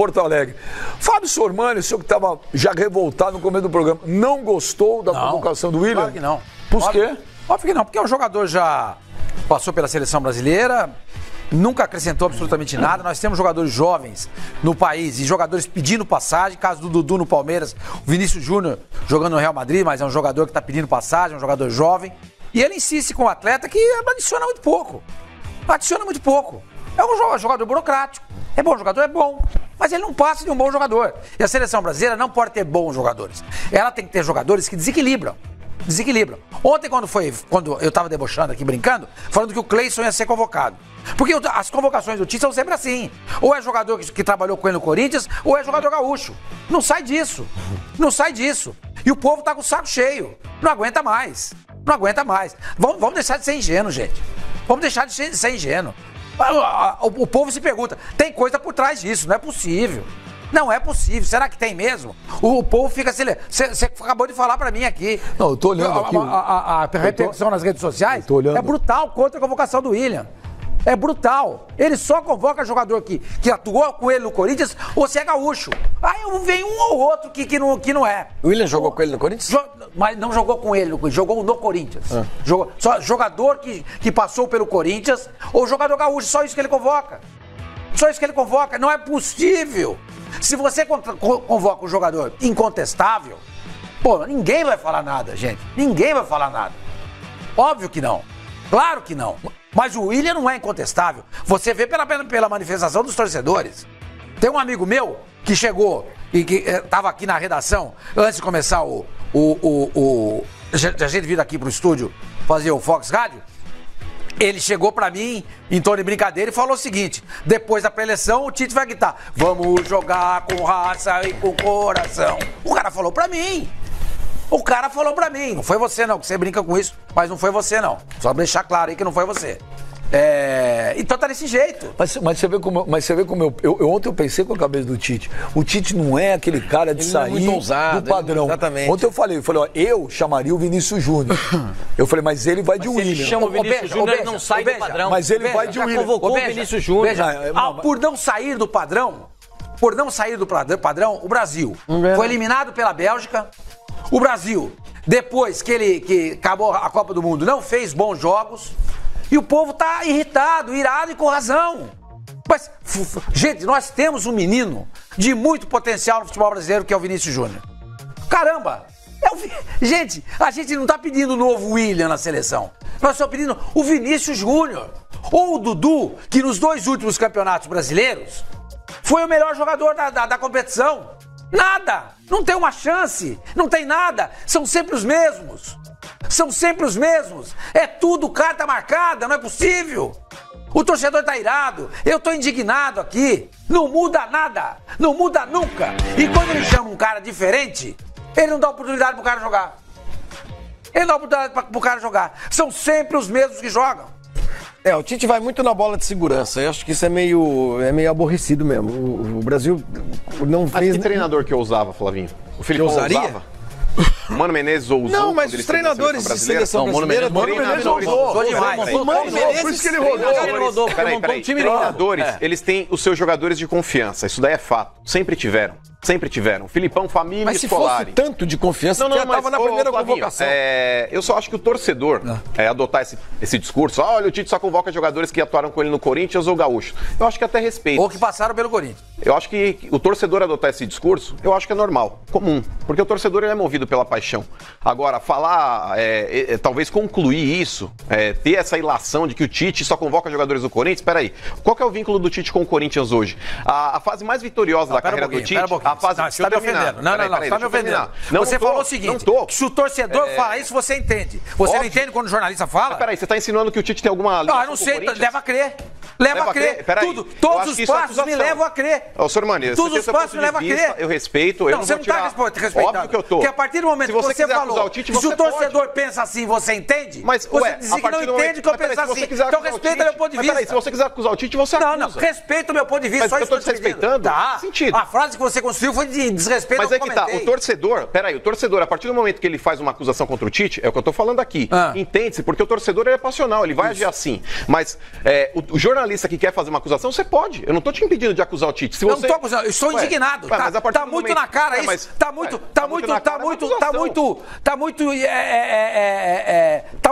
Porto Alegre. Fábio Sormani, o senhor que estava já revoltado no começo do programa, não gostou da convocação do William? Claro que não. Por quê? Óbvio que não, porque o jogador já passou pela seleção brasileira, nunca acrescentou absolutamente nada. Nós temos jogadores jovens no país e jogadores pedindo passagem. Caso do Dudu no Palmeiras, o Vinícius Júnior jogando no Real Madrid, mas é um jogador que está pedindo passagem, é um jogador jovem. E ele insiste com o atleta que adiciona muito pouco. Adiciona muito pouco. É um jogador burocrático. É bom jogador? É bom. Mas ele não passa de um bom jogador. E a seleção brasileira não pode ter bons jogadores. Ela tem que ter jogadores que desequilibram. Ontem, quando eu estava debochando aqui, brincando, falando que o Cleison ia ser convocado. Porque as convocações do Tite são sempre assim. Ou é jogador que trabalhou com ele no Corinthians, ou é jogador gaúcho. Não sai disso. E o povo tá com o saco cheio. Não aguenta mais. Vamos deixar de ser ingênuo, gente. Vamos deixar de ser ingênuo. O povo se pergunta, tem coisa por trás disso, não é possível. Não é possível. Será que tem mesmo? O povo fica assim. Você acabou de falar pra mim aqui. Não, eu tô olhando aqui. A repercussão nas redes sociais é brutal contra a convocação do William. É brutal. Ele só convoca jogador que atuou com ele no Corinthians ou se é gaúcho. Aí vem um ou outro que não é. O William jogou com ele no Corinthians? Mas não jogou com ele, jogou no Corinthians. Só jogador que passou pelo Corinthians ou jogador gaúcho, só isso que ele convoca. Não é possível. Se você convoca um jogador incontestável, ninguém vai falar nada, gente. Ninguém vai falar nada. Óbvio que não. Claro que não. Mas o William não é incontestável. Você vê pela manifestação dos torcedores. Tem um amigo meu que chegou e que estava aqui na redação antes de começar a gente vir aqui pro estúdio fazer o Fox Rádio. Ele chegou pra mim, em tom de brincadeira, e falou o seguinte: depois da pré-eleição, o Tite vai gritar: vamos jogar com raça e com coração. O cara falou pra mim. Não foi você não, que você brinca com isso, mas não foi você não. Só pra deixar claro aí que não foi você. Então tá desse jeito. Mas você vê como eu ontem eu pensei com a cabeça do Tite. O Tite não é aquele cara de sair muito ousado, do padrão. Exatamente. Ontem eu falei, eu chamaria o Vinícius Júnior. Eu falei, mas ele vai de William. Ele chama o Vinícius Júnior, ele não sai do padrão. Mas ele vai de William. Convocou o Vinícius Júnior. Por não sair do padrão, o Brasil foi eliminado pela Bélgica. O Brasil, depois que acabou a Copa do Mundo, não fez bons jogos. E o povo tá irritado, irado e com razão. Mas, gente, nós temos um menino de muito potencial no futebol brasileiro, que é o Vinícius Júnior. Caramba! Gente, a gente não tá pedindo o novo William na seleção. Nós estamos pedindo o Vinícius Júnior. Ou o Dudu, que nos 2 últimos campeonatos brasileiros foi o melhor jogador da competição. Nada! Não tem uma chance, não tem nada. São sempre os mesmos. É tudo carta marcada, não é possível. O torcedor tá irado, eu tô indignado aqui. Não muda nada, não muda nunca. E quando ele chama um cara diferente, ele não dá oportunidade pro cara jogar. São sempre os mesmos que jogam. O Tite vai muito na bola de segurança. Eu acho que isso é meio aborrecido mesmo. O Brasil não fez... Mas que treinador que eu usava, Flavinho? O Filipão ousava? O Mano Menezes ousou? Não, mas os treinadores de seleção brasileira... Mano Menezes ousou demais. Por isso que ele rodou. Peraí. Treinadores, eles têm os seus jogadores de confiança. Isso daí é fato. Sempre tiveram. O Filipão, família, mas se Scolari. fosse tanto de confiança, já estava na primeira convocação. Eu só acho que o torcedor adotar esse discurso, olha, o Tite só convoca jogadores que atuaram com ele no Corinthians ou gaúcho. Eu acho que até respeito. Ou que passaram pelo Corinthians. Eu acho que o torcedor adotar esse discurso, eu acho que é normal, comum. Porque o torcedor ele é movido pela paixão. Agora, falar, talvez concluir isso, ter essa ilação de que o Tite só convoca jogadores do Corinthians, peraí. Qual que é o vínculo do Tite com o Corinthians hoje? A fase mais vitoriosa da carreira do Tite... A fase você está me ofendendo. Não, você está me ofendendo. Você falou o seguinte, que se o torcedor fala isso, você entende. Você não entende quando o jornalista fala? Peraí, você está insinuando que o Tite tem alguma... Não, eu não sei, leva a crer. Leva a crer. Todos os passos me levam a crer. Ô, senhor Mani, todos os passos me levam a crer. Eu respeito, eu não vou tirar... Você não está respeitando. Óbvio que eu tô. Porque a partir do momento que você falou, se o torcedor pensa assim, você entende? Mas, você diz que não entende que eu penso assim. Então respeita meu ponto de vista. Peraí, se você quiser acusar o Tite, você acusa. Não, respeita o meu ponto de vista. Mas eu tô desrespeitando? Tá. Sentido. A frase que você construiu foi de desrespeito. Mas é que tá, o torcedor, a partir do momento que ele faz uma acusação contra o Tite, é o que eu tô falando aqui. Entende-se, porque o torcedor é passional, ele vai agir assim. Mas o jornalista jornalista que quer fazer uma acusação, você pode. Eu não tô te impedindo de acusar o Tite. Se você... Eu não tô acusando, eu estou indignado. Mas a partir tá do muito momento... na cara isso. Tá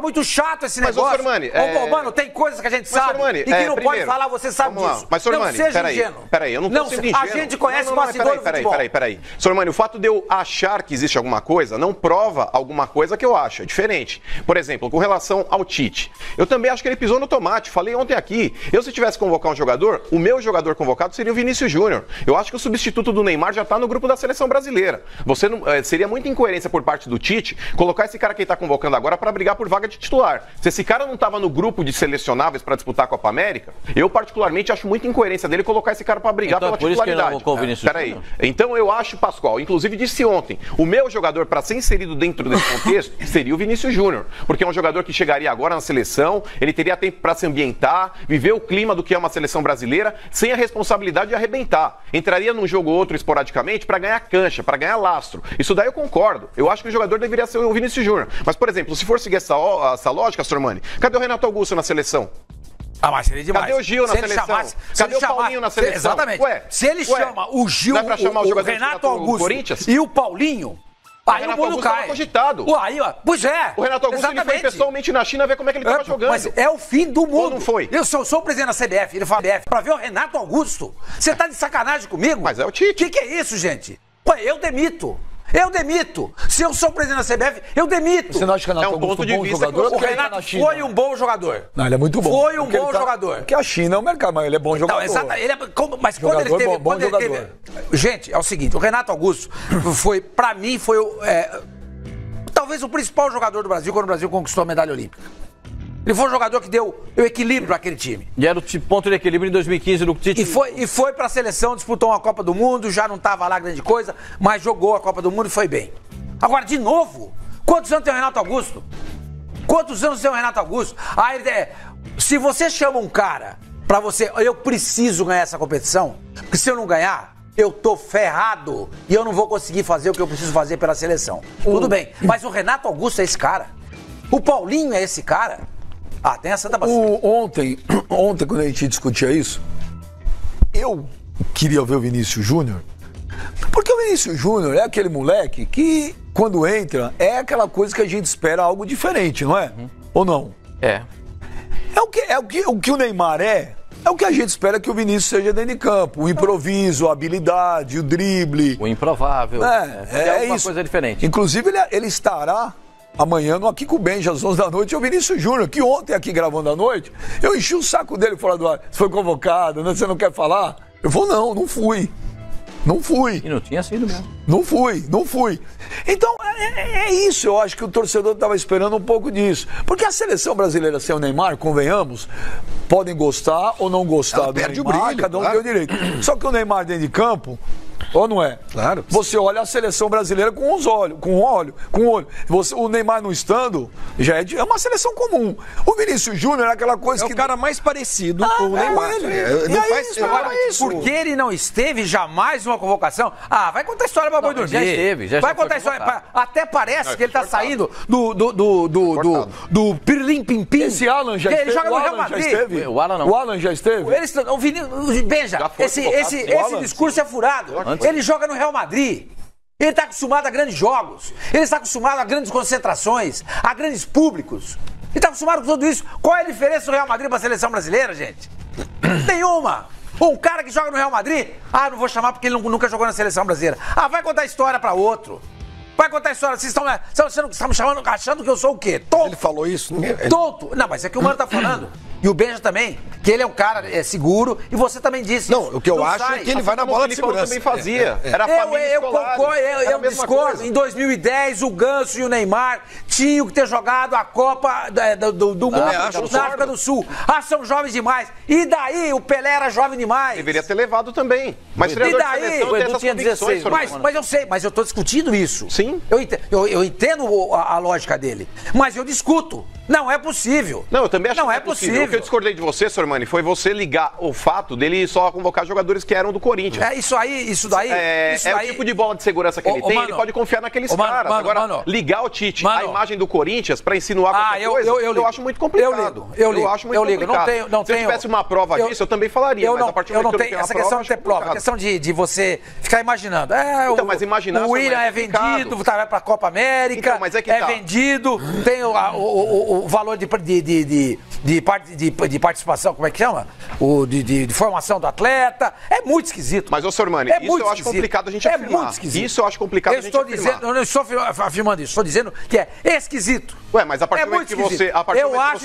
muito chato esse negócio. Mas, Sormani... Mano, tem coisas que a gente sabe Sormani, e que não pode falar, você sabe disso. Mas, Sormani, não seja ingênuo. Peraí, eu não tô sendo ingênuo. A gente conhece o bastidor do futebol. Peraí. Sormani, o fato de eu achar que existe alguma coisa não prova alguma coisa que eu acho. É diferente. Por exemplo, com relação ao Tite. Eu também acho que ele pisou no tomate. Falei ontem aqui. Eu, se tivesse que convocar um jogador, o meu jogador convocado seria o Vinícius Júnior. Eu acho que o substituto do Neymar já tá no grupo da seleção brasileira. Você não, seria muita incoerência por parte do Tite colocar esse cara que ele tá convocando agora para brigar por vaga de titular. Se esse cara não tava no grupo de selecionáveis para disputar a Copa América, eu particularmente acho muita incoerência dele colocar esse cara para brigar pela titularidade. Peraí. Então eu acho, Pascoal, inclusive disse ontem, o meu jogador para ser inserido dentro desse contexto seria o Vinícius Júnior, porque é um jogador que chegaria agora na seleção, ele teria tempo para se ambientar, viver o clima do que é uma seleção brasileira, sem a responsabilidade de arrebentar. Entraria num jogo ou outro esporadicamente para ganhar cancha, para ganhar lastro. Isso daí eu concordo. Eu acho que o jogador deveria ser o Vinícius Júnior. Mas, por exemplo, se for seguir essa lógica, Sormani, cadê o Renato Augusto na seleção? Ah, mas seria demais. Cadê o Gil na seleção? Cadê o Paulinho na seleção? Exatamente. Se ele chama o Gil, o Renato Augusto e o Paulinho... Aí o mundo cai. Cogitado. Aí, ó. Pois é. O Renato Augusto ele foi pessoalmente na China ver como é que ele estava jogando. Mas é o fim do mundo. Ou não foi? Eu sou o presidente da CBF, ele fala CBF, pra ver o Renato Augusto. Você tá de sacanagem comigo? Mas é o Tite. O que é isso, gente? Pô, eu demito. Se eu sou o presidente da CBF, eu demito. Você não acha que o Renato Augusto é um bom jogador? O Renato foi um bom jogador. Não, ele é muito bom. Foi um bom jogador. Porque a China é um mercado, mas ele é bom jogador. Não, exato. Mas quando ele teve... Bom jogador. Gente, é o seguinte, o Renato Augusto foi, pra mim, foi talvez o principal jogador do Brasil quando o Brasil conquistou a medalha olímpica. Ele foi um jogador que deu o equilíbrio àquele time. E era o ponto de equilíbrio em 2015 do Tite. E foi pra seleção, disputou uma Copa do Mundo, já não tava lá grande coisa, mas jogou a Copa do Mundo e foi bem. Agora, de novo, quantos anos tem o Renato Augusto? Se você chama um cara pra você, eu preciso ganhar essa competição, porque se eu não ganhar, eu tô ferrado e eu não vou conseguir fazer o que eu preciso fazer pela seleção. Tudo bem, mas o Renato Augusto é esse cara. O Paulinho é esse cara. Ah, tem a Santa Bacia. Ontem, quando a gente discutia isso, eu queria ver o Vinícius Júnior, porque o Vinícius Júnior é aquele moleque que, quando entra, é aquela coisa que a gente espera algo diferente, não é? Ou não? É. O que o Neymar é o que a gente espera que o Vinícius seja dentro de campo. O improviso, a habilidade, o drible. O improvável. É uma isso. Coisa diferente. Inclusive, ele estará amanhã no Aqui com o Benja, às 11 da noite, é o Vinícius Júnior, que ontem aqui gravando à noite, eu enchi o saco dele fora do ar. Você foi convocado, né? Você não quer falar? Eu falei, não fui. Não fui. E não tinha sido mesmo. Não fui. Então, é isso. Eu acho que o torcedor estava esperando um pouco disso. Porque a seleção brasileira sem o Neymar, convenhamos, podem gostar ou não gostar do Neymar, o brilho, cada um tem o direito. Só que o Neymar dentro de campo, ou não é? Claro. Você olha a seleção brasileira com o olho. O Neymar não estando, já é uma seleção comum. O Vinícius Júnior é aquela coisa que... É o cara mais parecido com o Neymar. Porque ele não esteve jamais numa convocação. Ah, vai contar a história pra boi dormir. Já esteve. Vai contar a história. Até parece que ele tá saindo do Pirlim Pimpim. Esse Alan já esteve. Ele joga no Real Madrid. O Alan não. O Alan já esteve. Veja, esse discurso é furado. Ele joga no Real Madrid. Ele está acostumado a grandes jogos. Ele está acostumado a grandes concentrações, a grandes públicos. Ele está acostumado com tudo isso. Qual é a diferença do Real Madrid para a seleção brasileira, gente? Nenhuma. Um cara que joga no Real Madrid, não vou chamar porque ele nunca jogou na seleção brasileira. Vai contar história para outro. Vai contar história. Vocês estão me chamando, achando que eu sou o quê? Tonto. Ele falou isso? Tonto. Não, mas é que o Mano tá falando. E o Benja também, que ele é um cara seguro, e você também disse. Não, o que eu acho é que ele vai na bola de segurança. Também fazia. Era a família eu discordo. Em 2010, o Ganso e o Neymar tinham que ter jogado a Copa do Mundo na África do Sul. São jovens demais. E daí, o Pelé era jovem demais. Deveria ter levado também. Mas e daí, o Edu tinha 16. Mas eu sei, mas eu tô discutindo isso. Sim. Eu entendo a lógica dele. Mas eu discuto. Não é possível. Não, eu também acho não que é possível. O que eu discordei de você, Sormani, foi você ligar o fato dele só convocar jogadores que eram do Corinthians. Isso daí. O tipo de bola de segurança que ele tem, mano, ele pode confiar naqueles mano, caras. mano, Agora, mano. ligar o Tite, Mano. a imagem do Corinthians pra insinuar qualquer coisa, eu acho muito complicado. Eu ligo. acho muito complicado. Não Se eu tivesse uma prova disso, eu também falaria, mas a partir do momento que eu não tenho essa uma questão prova, de ter prova, a questão de você ficar imaginando. Então, mas imaginar o William é é vendido, vai pra Copa América, Então, mas é que tá. vendido, tem o valor de participação, como é que chama? De formação do atleta. É muito esquisito. Mas, ô Sormani, isso eu acho complicado a gente afirmar. É muito esquisito. Isso eu acho complicado a gente afirmar. Eu não estou afirmando isso, estou dizendo que é esquisito. Ué, mas a partir do momento que você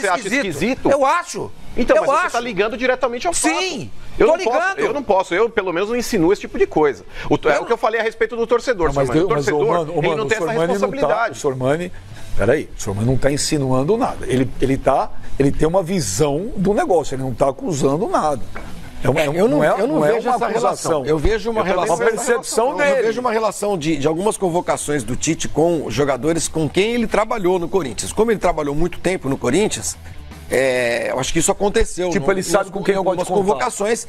acha esquisito... Eu acho. Então, mas você está ligando diretamente ao fato. Sim, Eu não posso, eu pelo menos não insinuo esse tipo de coisa. É o que eu falei a respeito do torcedor, Não, Sormani. O torcedor, ele não tem essa responsabilidade. O Sormani, peraí, o Sormani não está insinuando nada. Ele tem uma visão do negócio, ele não está acusando nada. Eu não vejo essa relação. Eu vejo uma relação. Uma percepção dele. Eu vejo uma relação de algumas convocações do Tite com jogadores com quem ele trabalhou no Corinthians. Como ele trabalhou muito tempo no Corinthians, eu acho que isso aconteceu. Tipo, ele sabe com quem eu gosto de contar. Convocações,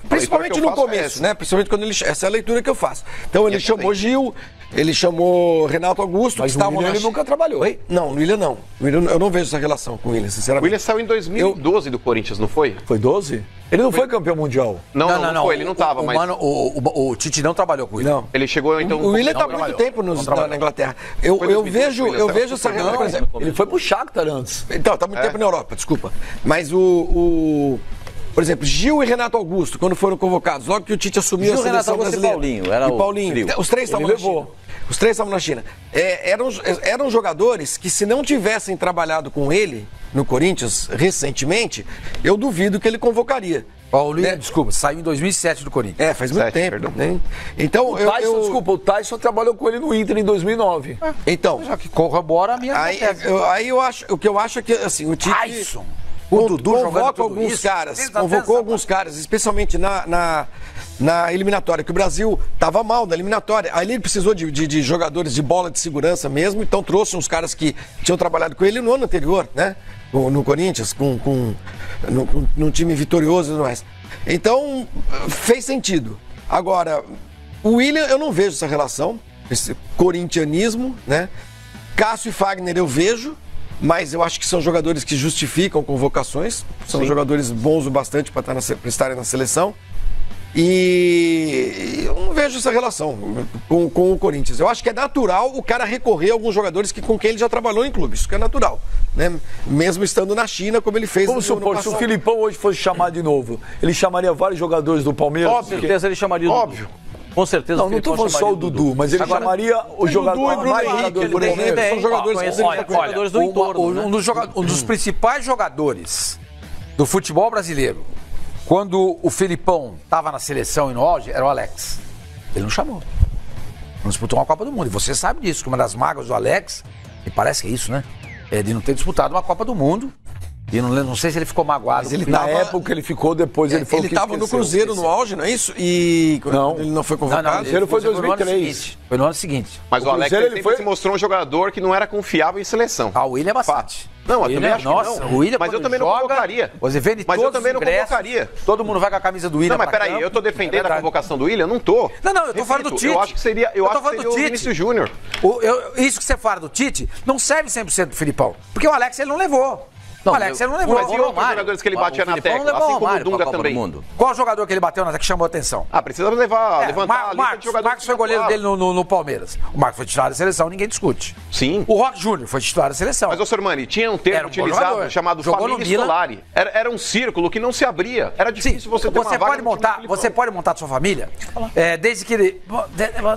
principalmente no começo, né? Principalmente quando essa é a leitura que eu faço. Então ele chamou Gil, ele chamou Renato Augusto, mas que estavam ele nunca trabalhou. Oi? Não, no William não. Eu não vejo essa relação com o William, sinceramente. O William saiu em 2012 do Corinthians, não foi? Foi 12? Ele não foi campeão mundial. Não foi, ele não estava, mas... O Tite não trabalhou com ele. Não. Ele chegou, então... O William está muito tempo na Inglaterra. Eu vejo essa relação, por exemplo. Ele foi pro Shakhtar antes. Então, está muito tempo na Europa, desculpa. Mas por exemplo, Gil e Renato Augusto, quando foram convocados, logo que o Tite assumiu a seleção brasileira. Paulinho. Os três estavam na China. Os três estavam na China. Eram jogadores que, se não tivessem trabalhado com ele no Corinthians recentemente, eu duvido que ele convocaria. Paulinho, desculpa, saiu em 2007 do Corinthians. Faz muito tempo. Né? Então, o Tyson trabalhou com ele no Inter em 2009. Então, já que corrobora a minha tese. O que eu acho é que assim, o Tite... Tyson. O Dudu convoca alguns caras, convocou alguns caras, especialmente na eliminatória, que o Brasil estava mal na eliminatória. Aí ele precisou de jogadores de bola de segurança mesmo, então trouxe uns caras que tinham trabalhado com ele no ano anterior, né? No Corinthians, num time vitorioso e tudo mais. Então, fez sentido. Agora, o William, eu não vejo essa relação, esse corintianismo, né? Cássio e Fagner eu vejo, mas eu acho que são jogadores que justificam convocações, são jogadores bons o bastante para estarem na seleção. E eu não vejo essa relação com o Corinthians. Eu acho que é natural o cara recorrer a alguns jogadores com quem ele já trabalhou em clubes. Isso que é natural, né? Mesmo estando na China, como ele fez Vamos supor, se o Filipão hoje fosse chamar de novo, ele chamaria vários jogadores do Palmeiras? Com certeza ele chamaria o Dudu. Com certeza. Não estou falando só o Dudu, mas ele chamaria o jogador mais jogador do Palmeiras. São jogadores do entorno. Um dos principais jogadores do futebol brasileiro, quando o Felipão estava na seleção e no auge, era o Alex. Ele não chamou. Não disputou uma Copa do Mundo. E você sabe disso, que uma das mágoas do Alex, e parece que é isso, né? É de não ter disputado uma Copa do Mundo. E não sei se ele ficou magoado. Mas na época ele ficou, depois ele falou que ele estava no Cruzeiro no auge, não é isso? E ele não foi convocado? Não, o Cruzeiro foi em 2003. Foi no ano seguinte. Mas o Alex sempre se mostrou um jogador que não era confiável em seleção. O William é bastante. Não, eu também acho que não. O William, mas eu também não convocaria. Você vende mas eu também não convocaria. Todo mundo vai com a camisa do William. Não, mas peraí, eu tô defendendo a convocação do William? Não tô. Não, eu tô falando do Tite. Eu acho que seria o Vinícius Júnior. Isso que você fala do Tite não serve 100% do Filipão. Porque o Alex ele não levou. O Alex ele não levou. Mas e outros jogadores que ele batia na tecla, assim como o Dunga também. Qual jogador que ele bateu que chamou a atenção? Precisa levantar a lista de jogadores. O Marcos foi goleiro dele no Palmeiras. O Marcos foi titular da seleção, ninguém discute. Sim. O Roque Júnior foi titular da seleção. Mas, ô Sormani, tinha um termo utilizado chamado família Scolari. Era um círculo que não se abria. Era difícil você ter uma vaga. Você pode montar a sua família, desde que ele...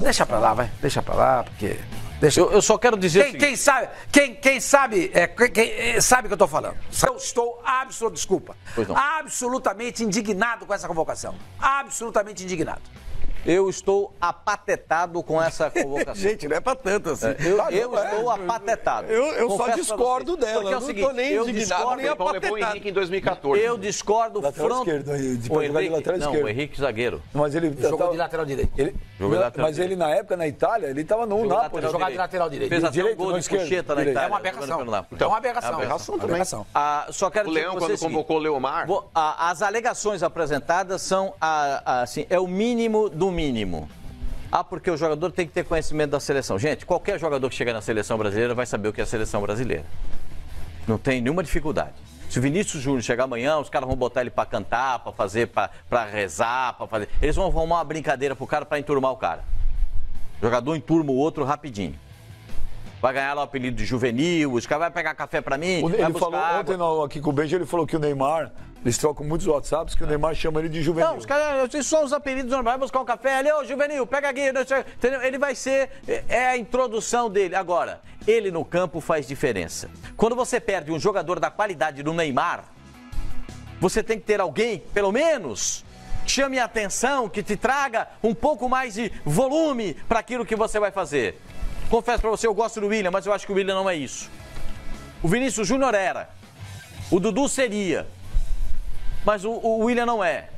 Deixa pra lá, vai. Deixa pra lá, porque... Eu só quero dizer quem sabe o que eu estou falando. Eu estou absolutamente indignado com essa convocação. Absolutamente indignado. Eu estou apatetado com essa convocação. Gente, não é pra tanto assim. Eu estou apatetado. Eu só discordo dela. Porque é o seguinte, não tô nem indignado, nem Então levou o apatetado. Henrique em 2014. Eu discordo Lateral esquerdo, pode jogar de lateral esquerdo. o Henrique zagueiro. Mas ele Jogou de lateral direito. Jogou de lateral mas ele, na época, na Itália, ele estava no Napoli. Jogava de lateral direito. Fez até um Direito, gol não de esquerdo, cocheta na direito. Itália. É uma aberração. jogando pelo Napoli. É uma aberração. Aberração também. Aberração. Só quero O dizer Leão, pra quando vocês o seguinte, convocou o Leomar... As alegações apresentadas são assim, é o mínimo do mínimo. Porque o jogador tem que ter conhecimento da seleção. Gente, qualquer jogador que chegar na seleção brasileira vai saber o que é a seleção brasileira. Não tem nenhuma dificuldade. Se o Vinícius Júnior chegar amanhã, os caras vão botar ele pra cantar, pra fazer, pra rezar, pra fazer. Eles vão arrumar uma brincadeira pro cara pra enturmar o cara. O jogador enturma o outro rapidinho. Vai ganhar lá o apelido de juvenil, os caras vão pegar café pra mim. Ele falou ontem aqui com o Benja, ele falou que o Neymar, eles trocam muitos WhatsApps, que o Neymar chama ele de juvenil. Não, os caras só os apelidos normais, vai buscar um café ali, ô juvenil, pega aqui, entendeu? Ele vai ser, a introdução dele. Agora, ele no campo faz diferença. Quando você perde um jogador da qualidade do Neymar, você tem que ter alguém, pelo menos, que chame a atenção, que te traga um pouco mais de volume para aquilo que você vai fazer. Confesso pra você, eu gosto do William, mas eu acho que o William não é isso. O Vinícius Júnior era. O Dudu seria. Mas o William não é.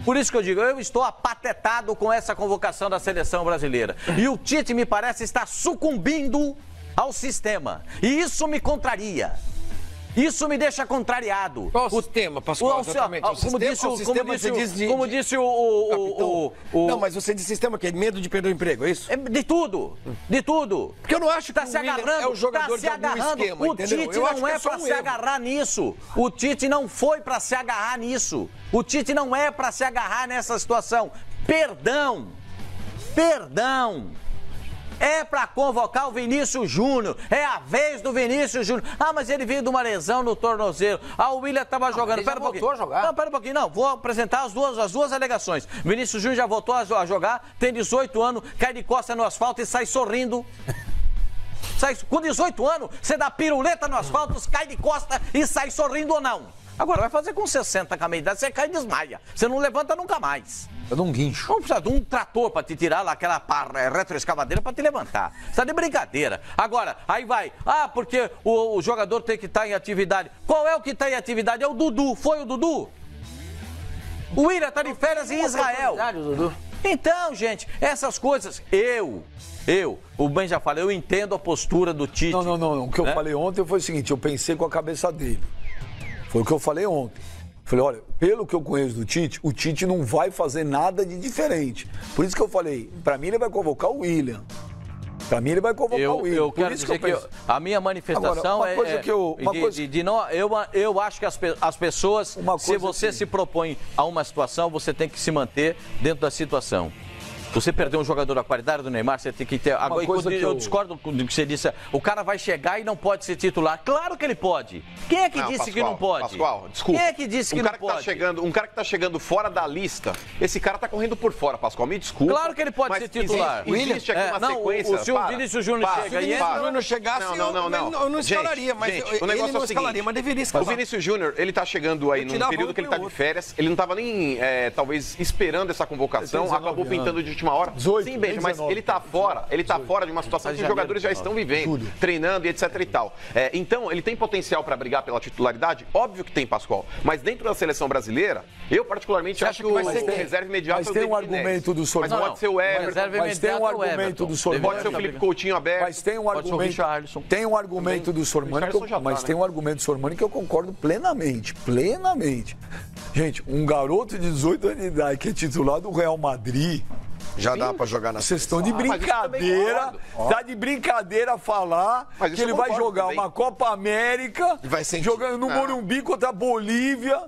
Por isso que eu digo, eu estou apatetado com essa convocação da seleção brasileira. E o Tite, me parece, está sucumbindo ao sistema. E isso me contraria. Isso me deixa contrariado. Qual o sistema, Pascoal? Exatamente. Como disse o... Não, mas você disse sistema que é medo de perder o emprego, é isso? De tudo. De tudo. Porque eu não acho que tá se agarrando, é o jogador tá se de algum agarrando. esquema, o entendeu? Tite Eu acho não que é só pra um se erro. agarrar nisso. O Tite não foi pra se agarrar nisso. O Tite não é pra se agarrar nessa situação. Perdão. É pra convocar o Vinícius Júnior. É a vez do Vinícius Júnior. Mas ele veio de uma lesão no tornozelo. O William tava jogando. Pera um pouquinho. Voltou a jogar. Não, pera um pouquinho. Não, vou apresentar as duas alegações. Vinícius Júnior já voltou a jogar, tem 18 anos, cai de costa no asfalto e sai sorrindo. Com 18 anos, você dá piruleta no asfalto, cai de costa e sai sorrindo ou não? Agora vai fazer com 60 com a meia idade, você cai e desmaia. Você não levanta nunca mais. Eu dou um guincho. Não precisa de um trator pra te tirar lá, aquela retroescavadeira pra te levantar. Você tá de brincadeira. Agora, aí vai. Porque o jogador tem que estar em atividade. Qual é o que tá em atividade? É o Dudu. Foi o Dudu? O William tá de férias em Israel. Então, gente, essas coisas, o Ben já falou, eu entendo a postura do Tite. Não. O que eu falei ontem foi o seguinte, eu pensei com a cabeça dele. Foi o que eu falei ontem. Falei, olha, pelo que eu conheço do Tite, o Tite não vai fazer nada de diferente. Por isso que eu falei, pra mim ele vai convocar o William. Pra mim ele vai convocar o William. Eu quero dizer que a minha manifestação eu acho que as pessoas, se você se propõe a uma situação, você tem que se manter dentro da situação. Você perder um jogador da qualidade do Neymar, você tem que ter... Agora, eu discordo do que você disse. O cara vai chegar e não pode ser titular. Claro que ele pode. Quem é que disse que não pode? Pascoal, desculpa. Quem é que disse que não pode? Um cara que tá chegando fora da lista, esse cara tá correndo por fora, Pascoal. Me desculpa. Claro que ele pode ser titular. Existe aqui uma sequência... Se o Vinícius Júnior chega Se o Vinícius Júnior chegasse, eu não escalaria, mas o negócio é o seguinte, mas deveria escalar. O Vinícius Júnior, ele tá chegando aí num período que ele tá de férias, ele não tava nem, talvez, esperando essa convocação, acabou pintando de última hora. Sim, Benja, mas ele tá fora de uma situação que os jogadores já estão vivendo, treinando e etc e tal. Então, ele tem potencial para brigar pela titularidade? Óbvio que tem, Pascoal. Mas dentro da seleção brasileira, eu particularmente acho que o reserva imediato mas tem um argumento do Sormani. Mas pode ser o Everton. Mas tem um argumento do Sormani. Pode ser o Felipe Coutinho aberto. Mas tem um argumento. Tem um argumento do Sormani. Mas tem um argumento do Sormani que eu concordo plenamente. Gente, um garoto de 18 anos de idade que é titular do Real Madrid. Já dá pra jogar na Vocês estão de brincadeira. Tá de brincadeira falar que ele vai jogar uma Copa América jogando no Morumbi contra a Bolívia.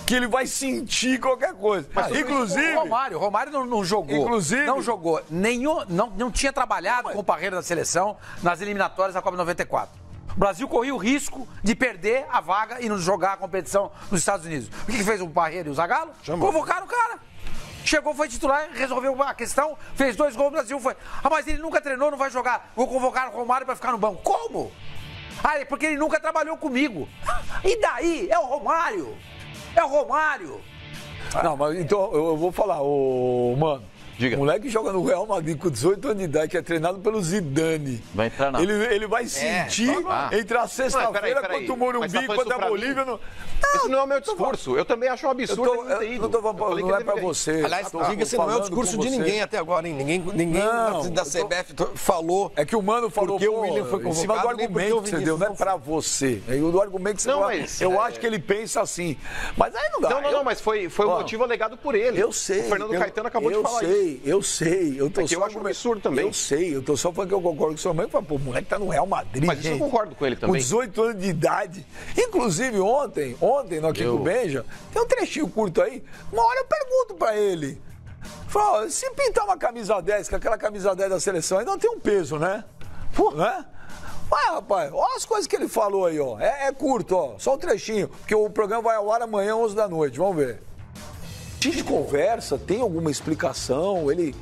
Que ele vai sentir qualquer coisa. Inclusive. O Romário não jogou. Inclusive. Não jogou. Não tinha trabalhado com o Parreira da seleção nas eliminatórias da Copa 94. O Brasil corria o risco de perder a vaga e não jogar a competição nos Estados Unidos. O que fez o Parreira e o Zagallo? Convocaram o cara. Chegou, foi titular, resolveu a questão, fez 2 gols, o Brasil foi. Mas ele nunca treinou, não vai jogar. Vou convocar o Romário pra ficar no banco. Como? É porque ele nunca trabalhou comigo. E daí? É o Romário. Não, mas então eu vou falar, mano. Diga. O moleque joga no Real Madrid com 18 anos de idade, que é treinado pelo Zidane. Vai entrar não. Ele vai sentir entrar sexta-feira contra o Morumbi, contra a Bolívia. Esse não é o meu discurso. Eu também acho um absurdo ele não ter ido. Não é pra você. Aliás, diga-se, não é o discurso de ninguém até agora, hein? Ninguém da CBF falou. É que o Mano falou, porque o William foi em cima do convocado, argumento que você deu, não é pra você. É o argumento que você falou. Eu acho que ele pensa assim. Mas aí não dá. Não, mas foi o motivo alegado por ele. Eu sei. O Fernando Caetano acabou de falar isso. Eu sei. Eu acho um absurdo também. Eu sei. Eu tô só falando que eu concordo com sua mãe. Pô, o moleque tá no Real Madrid. Mas isso eu concordo com ele também. Com 18 anos de idade. Inclusive, ontem no Aqui com o Benja, tem um trechinho curto aí. Uma hora eu pergunto pra ele. Fala, se pintar uma camisa 10, que aquela camisa 10 da seleção ainda não tem um peso, né? Né? Mas, rapaz, olha as coisas que ele falou aí, ó. É curto, ó. Só um trechinho. Porque o programa vai ao ar amanhã, 11 da noite. Vamos ver. A gente conversa, tem alguma explicação? Ele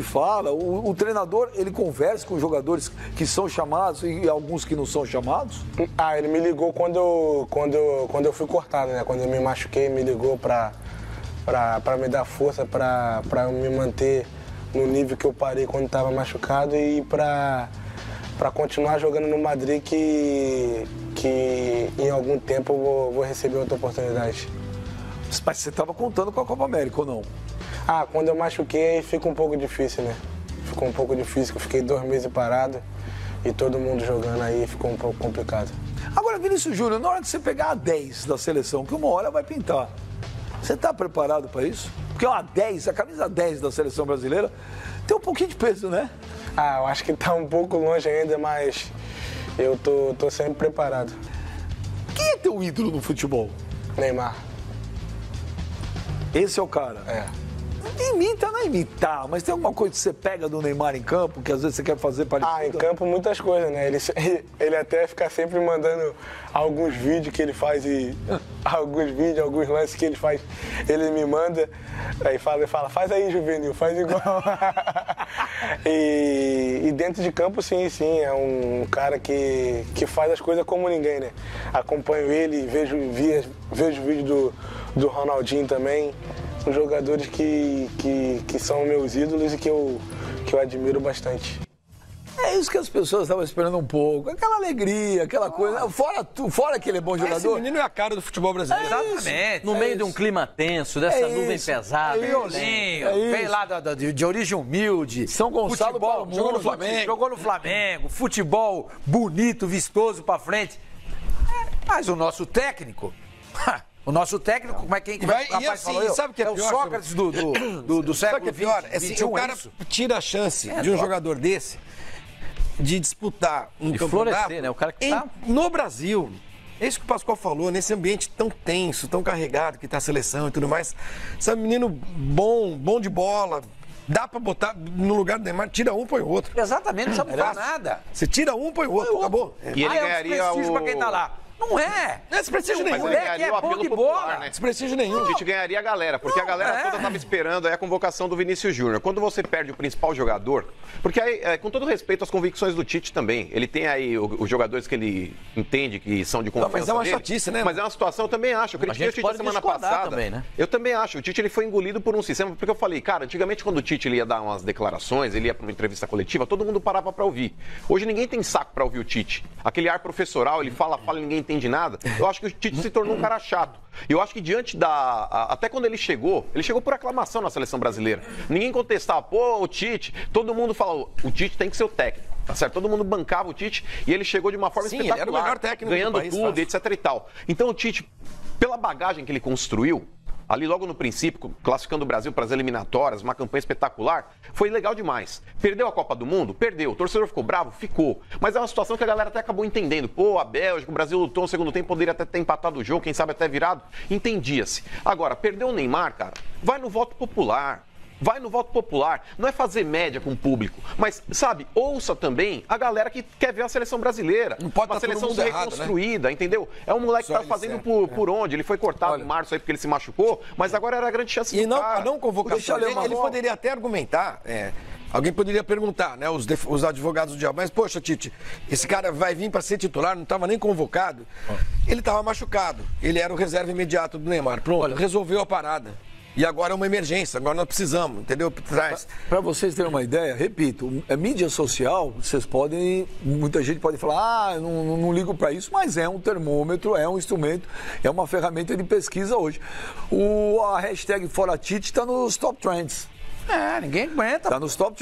fala, o treinador, ele conversa com os jogadores que são chamados e alguns que não são chamados? Ele me ligou quando eu fui cortado, né? Quando eu me machuquei, me ligou pra me dar força, pra me manter no nível que eu parei quando estava machucado e pra continuar jogando no Madrid que em algum tempo eu vou receber outra oportunidade. Mas você estava contando com a Copa América ou não? Quando eu machuquei fica um pouco difícil, né? Ficou um pouco difícil, eu fiquei 2 meses parado e todo mundo jogando aí, ficou um pouco complicado. Agora, Vinícius Júnior, na hora de você pegar a 10 da seleção, que uma hora vai pintar, você está preparado para isso? Porque a camisa 10 da seleção brasileira tem um pouquinho de peso, né? Eu acho que está um pouco longe ainda, mas eu tô sempre preparado. Quem é teu ídolo no futebol? Neymar. Esse é o cara? Imita, não é imitar, mas tem alguma coisa que você pega do Neymar em campo, que às vezes você quer fazer parecido? Em campo muitas coisas, né? Ele até fica sempre mandando alguns vídeos que ele faz alguns lances que ele faz, ele me manda, aí fala, faz aí, Juvenil, faz igual. e dentro de campo, sim, é um cara que faz as coisas como ninguém, né? Acompanho ele, vejo vídeo do Ronaldinho também. São jogadores que são meus ídolos e que eu admiro bastante. É isso que as pessoas estavam esperando um pouco. Aquela alegria, aquela coisa. Fora que ele é bom jogador. Esse menino é a cara do futebol brasileiro. Exatamente. No meio de um clima tenso, dessa nuvem pesada. Violinho, veio lá de origem humilde. São Gonçalo jogou no Flamengo. Jogou no Flamengo. Futebol bonito, vistoso pra frente. Mas o nosso técnico... como é que sabe o que é pior? É o Sócrates do século Sabe o que é pior? O cara tira a chance de um jogador desse de disputar um campeonato, florescer, né? O cara que no Brasil. É isso que o Pascoal falou, nesse ambiente tão tenso, tão carregado que tá a seleção e tudo mais. Sabe, menino bom de bola. Dá pra botar no lugar do Neymar, tira um, põe o outro. Exatamente, não sabe nada. Você tira um, põe o outro, acabou. E ele ganharia prestígio pra quem tá lá. Não é! Não é desprestígio nenhum. Mas ele ganharia o apelo popular, né? Desprestígio nenhum. A gente ganharia a galera, porque a galera toda estava esperando a convocação do Vinícius Júnior. Quando você perde o principal jogador, porque aí, com todo respeito às convicções do Tite também, ele tem aí os jogadores que ele entende que são de confiança. Mas é uma dele, chatice, né? Mas é uma situação, eu também acho. Eu critiquei o Tite na semana passada. Também, né? Eu também acho. O Tite ele foi engolido por um sistema, porque eu falei, cara, antigamente quando o Tite ele ia dar umas declarações, ele ia para uma entrevista coletiva, todo mundo parava para ouvir. Hoje ninguém tem saco para ouvir o Tite. Aquele ar professoral, ele fala e ninguém entende nada. Eu acho que o Tite se tornou um cara chato. E eu acho que diante até quando ele chegou por aclamação na seleção brasileira. Ninguém contestava, o Tite, todo mundo falou, o Tite tem que ser o técnico, tá certo? Todo mundo bancava o Tite e ele chegou de uma forma espetacular. Ele era o melhor técnico ganhando do país, tudo, etc e tal. Então o Tite, pela bagagem que ele construiu, ali logo no princípio, classificando o Brasil para as eliminatórias, uma campanha espetacular, foi legal demais. Perdeu a Copa do Mundo? Perdeu. O torcedor ficou bravo? Ficou. Mas é uma situação que a galera até acabou entendendo. A Bélgica, o Brasil lutou no segundo tempo, poderia até ter empatado o jogo, quem sabe até virado. Entendia-se. Agora, perdeu o Neymar, cara, vai no voto popular. Vai no voto popular, não é fazer média com o público, mas, sabe, ouça também a galera que quer ver a seleção brasileira. Não pode uma seleção reconstruída, né? Entendeu? É um moleque que tá fazendo por onde? Ele foi cortado em março aí porque ele se machucou, mas agora era a grande chance do cara. E não convocação, ele poderia até argumentar, alguém poderia perguntar, né, os advogados do diabo, mas poxa, Tite, esse cara vai vir para ser titular, não estava nem convocado. Ele estava machucado, ele era o reserva imediato do Neymar. Pronto, resolveu a parada. E agora é uma emergência, agora nós precisamos, entendeu? Para vocês terem uma ideia, repito, a mídia social, vocês podem, muita gente pode falar, não ligo para isso, mas é um termômetro, é um instrumento, é uma ferramenta de pesquisa hoje. A hashtag Fora Tite está nos top trends. Ninguém aguenta. Está nos top trends.